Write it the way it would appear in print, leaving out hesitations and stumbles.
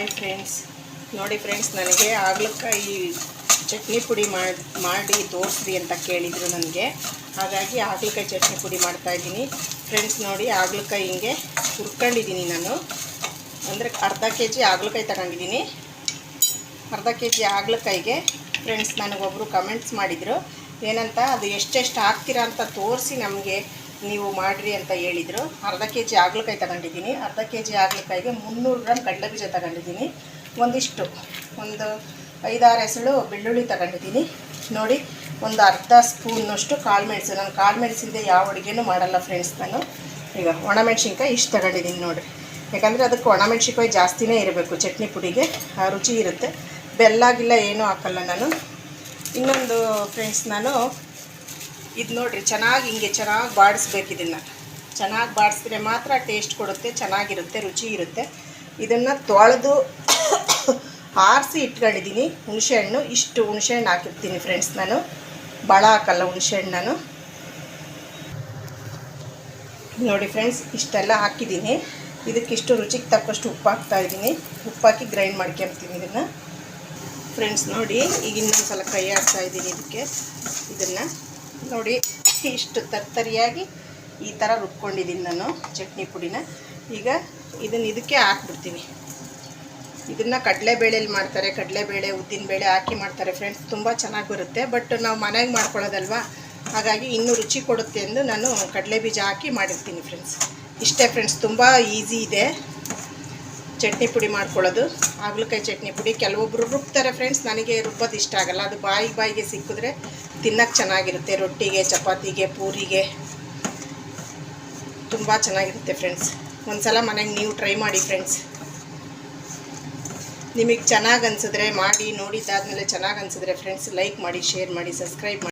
Hi friends, ನೋಡಿ friends, ನನಗೆ ಹಾಗಲಕಾಯಿ ಚಟ್ನಿ ಪುಡಿ ಮಾಡಿ ತೋರಿಸ್ರಿ ಅಂತ ಕೇಳಿದರು ನನಗೆ. ಹಾಗಾಗಿ ಹಾಗಲಕಾಯಿ ಚಟ್ನಿ ಪುಡಿ ಮಾಡ್ತಾಯಿದ್ದೀನಿ ಫ್ರೆಂಡ್ಸ್. ನೋಡಿ, ಹಾಗಲಕಾಯಿ ಹಿಂಗೆ ಹುರ್ಕೊಂಡಿದ್ದೀನಿ ನಾನು. ಅಂದರೆ ಅರ್ಧ ಕೆ ಜಿ ಹಾಗಲಕಾಯಿ ತಗೊಂಡಿದ್ದೀನಿ. ಅರ್ಧ ಕೆ ಜಿ ಹಾಗಲಕಾಯಿಗೆ ಫ್ರೆಂಡ್ಸ್ ನನಗೊಬ್ಬರು ಕಮೆಂಟ್ಸ್ ಮಾಡಿದರು, ಏನಂತ, ಅದು ಎಷ್ಟೆಷ್ಟು ಹಾಕ್ತೀರಾ ಅಂತ ತೋರಿಸಿ ನಮಗೆ ನೀವು ಮಾಡಿರಿ ಅಂತ ಹೇಳಿದರು. ಅರ್ಧ ಕೆ ಜಿ ಹಾಗಲಕಾಯಿ ತಗೊಂಡಿದ್ದೀನಿ. ಅರ್ಧ ಕೆ ಜಿ ಹಾಗಲಕಾಯಿಗೆ 300 ಗ್ರಾಮ್ ಕಡಲೆಬೀಜ ತಗೊಂಡಿದ್ದೀನಿ. ಒಂದು 5-6 ಎಸಳು ಬೆಳ್ಳುಳ್ಳಿ ತಗೊಂಡಿದ್ದೀನಿ. ನೋಡಿ, ಒಂದು ಅರ್ಧ ಸ್ಪೂನ್ನಷ್ಟು ಕಾಳು ಮೆಣಸು. ನಾನು ಕಾಳು ಮೆಣಸಿಂದ ಯಾವ ಅಡುಗೆನೂ ಮಾಡಲ್ಲ ಫ್ರೆಂಡ್ಸ್ ನಾನು. ಈಗ ಒಣಮೆಣ್ಸಿನ್ಕಾಯಿ ಇಷ್ಟು ತಗೊಂಡಿದ್ದೀನಿ ನೋಡಿರಿ. ಯಾಕಂದರೆ ಅದಕ್ಕೆ ಒಣಮೆಣ್ಸಿನ್ಕಾಯಿ ಜಾಸ್ತಿನೇ ಇರಬೇಕು, ಚಟ್ನಿ ಪುಡಿಗೆ ರುಚಿ ಇರುತ್ತೆ. ಬೆಲ್ಲಾಗಿಲ್ಲ ಏನೂ ಹಾಕಲ್ಲ ನಾನು. ಇನ್ನೊಂದು ಫ್ರೆಂಡ್ಸ್, ನಾನು ಇದು ನೋಡಿರಿ, ಚೆನ್ನಾಗಿ ಬಾಡಿಸ್ಬೇಕು. ಇದನ್ನು ಚೆನ್ನಾಗಿ ಬಾಡಿಸಿದ್ರೆ ಮಾತ್ರ ಟೇಸ್ಟ್ ಕೊಡುತ್ತೆ, ಚೆನ್ನಾಗಿರುತ್ತೆ, ರುಚಿ ಇರುತ್ತೆ. ಇದನ್ನು ತೊಳೆದು ಆರಿಸಿ ಇಟ್ಕೊಂಡಿದ್ದೀನಿ. ಹುಣಸೆಹಣ್ಣು, ಇಷ್ಟು ಹುಣಸೆಹಣ್ಣು ಹಾಕಿರ್ತೀನಿ ಫ್ರೆಂಡ್ಸ್ ನಾನು. ಭಾಳ ಹಾಕಲ್ಲ ಹುಣಸೆಹಣ್ಣು ನಾನು. ನೋಡಿ ಫ್ರೆಂಡ್ಸ್, ಇಷ್ಟೆಲ್ಲ ಹಾಕಿದ್ದೀನಿ. ಇದಕ್ಕಿಷ್ಟು ರುಚಿಗೆ ತಕ್ಕಷ್ಟು ಉಪ್ಪು ಹಾಕ್ತಾಯಿದ್ದೀನಿ. ಉಪ್ಪಾಕಿ ಗ್ರೈಂಡ್ ಮಾಡ್ಕೊಂತೀನಿ ಇದನ್ನು ಫ್ರೆಂಡ್ಸ್. ನೋಡಿ, ಈಗ ಇನ್ನೊಂದು ಸಲ ಕೈ ಆಡ್ತಾಯಿದ್ದೀನಿ ಇದನ್ನು. ನೋಡಿ, ಇಷ್ಟು ತರ್ತರಿಯಾಗಿ ಈ ಥರ ರುಬ್ಕೊಂಡಿದ್ದೀನಿ ನಾನು ಚಟ್ನಿ ಪುಡಿನ. ಈಗ ಇದಕ್ಕೆ ಹಾಕ್ಬಿಡ್ತೀನಿ. ಇದನ್ನು ಕಡಲೆಬೇಳೆಯಲ್ಲಿ ಮಾಡ್ತಾರೆ, ಕಡಲೆಬೇಳೆ ಉದ್ದಿನಬೇಳೆ ಹಾಕಿ ಮಾಡ್ತಾರೆ ಫ್ರೆಂಡ್ಸ್. ತುಂಬ ಚೆನ್ನಾಗಿ ಬರುತ್ತೆ. ಬಟ್ ನಾವು ಮನೆಗೆ ಮಾಡ್ಕೊಳ್ಳೋದಲ್ವ, ಹಾಗಾಗಿ ಇನ್ನೂ ರುಚಿ ಕೊಡುತ್ತೆ ಎಂದು ನಾನು ಕಡಲೆಬೀಜ ಹಾಕಿ ಮಾಡಿರ್ತೀನಿ ಫ್ರೆಂಡ್ಸ್. ಇಷ್ಟೇ ಫ್ರೆಂಡ್ಸ್, ತುಂಬ ಈಸಿ ಇದೆ ಚಟ್ನಿ ಪುಡಿ ಮಾಡ್ಕೊಳ್ಳೋದು. ಹಾಗಲಕಾಯಿ ಚಟ್ನಿ ಪುಡಿ ಕೆಲವೊಬ್ಬರು ರುಬ್ತಾರೆ ಫ್ರೆಂಡ್ಸ್. ನನಗೆ ರುಬ್ಬೋದು ಇಷ್ಟ ಆಗಲ್ಲ. ಅದು ಬಾಯಿಗೆ ಸಿಕ್ಕಿದ್ರೆ ತಿನ್ನೋಕ್ಕೆ ಚೆನ್ನಾಗಿರುತ್ತೆ. ರೊಟ್ಟಿಗೆ, ಚಪಾತಿಗೆ, ಪೂರಿಗೆ ತುಂಬ ಚೆನ್ನಾಗಿರುತ್ತೆ ಫ್ರೆಂಡ್ಸ್. ಒಂದು ಸಲ ಮನೆಗೆ ನೀವು ಟ್ರೈ ಮಾಡಿ ಫ್ರೆಂಡ್ಸ್. ನಿಮಗೆ ಚೆನ್ನಾಗಿ ಅನಿಸಿದ್ರೆ ಮಾಡಿ, ನೋಡಿದ್ದಾದಮೇಲೆ ಚೆನ್ನಾಗಿ ಅನಿಸಿದ್ರೆ ಫ್ರೆಂಡ್ಸ್ ಲೈಕ್ ಮಾಡಿ, ಶೇರ್ ಮಾಡಿ, ಸಬ್ಸ್ಕ್ರೈಬ್ ಮಾಡಿ.